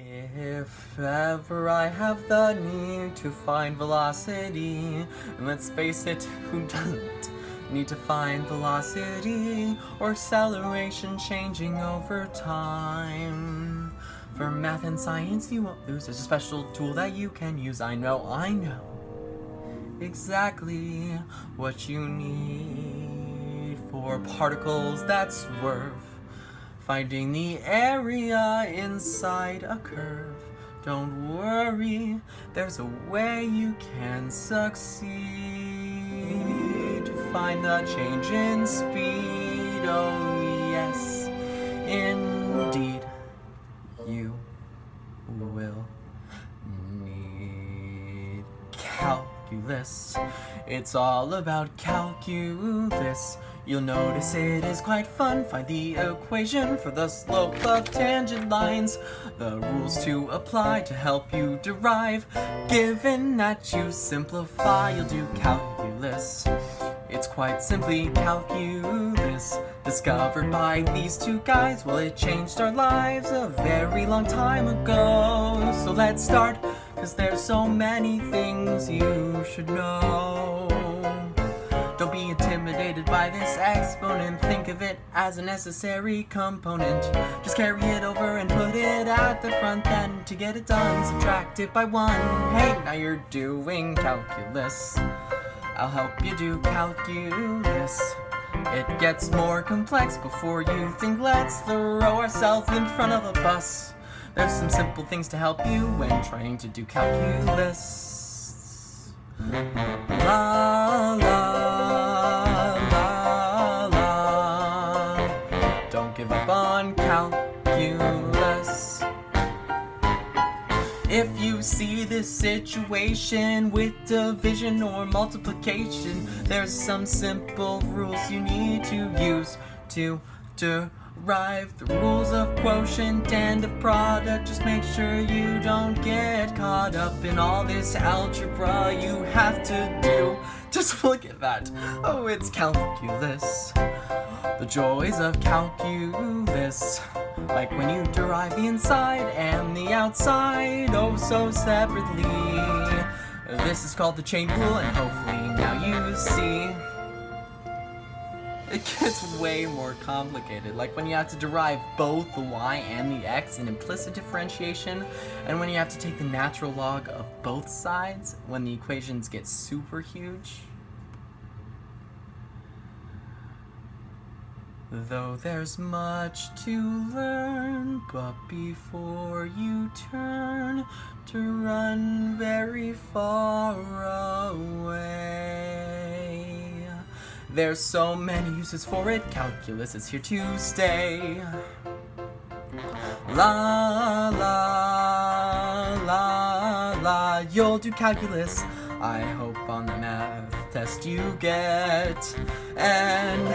If ever I have the need to find velocity, and let's face it, who doesn't need to find velocity or acceleration changing over time? For math and science you won't lose. There's a special tool that you can use. I know exactly what you need for particles that swerve, finding the area inside a curve. Don't worry, there's a way you can succeed to find the change in speed. Oh yes, indeed, you will need calculus. It's all about calculus. You'll notice it is quite fun. Find the equation for the slope of tangent lines, the rules to apply to help you derive. Given that you simplify, you'll do calculus. It's quite simply calculus, discovered by these two guys. Well, it changed our lives a very long time ago. So let's start, 'cause there's so many things you should know. Don't be intimidated by this exponent. Think of it as a necessary component. Just carry it over and put it at the front. Then to get it done, subtract it by 1. Hey, now you're doing calculus. I'll help you do calculus. It gets more complex before you think. Let's throw ourselves in front of a bus. There's some simple things to help you when trying to do calculus. La la la la. Don't give up on calculus. If you see this situation with division or multiplication, there's some simple rules you need to use to derive the rules of quotient and of product. Just make sure you don't get caught up in all this algebra you have to do. Just look at that. Oh, it's calculus. The joys of calculus, like when you derive the inside and the outside, oh so separately. This is called the chain rule, and hopefully now you see. It gets way more complicated, like when you have to derive both the y and the x in implicit differentiation, and when you have to take the natural log of both sides when the equations get super huge. Though there's much to learn, but before you turn to run very far away, there's so many uses for it. Calculus is here to stay. La la la la. You'll do calculus, I hope, on the math test you get. And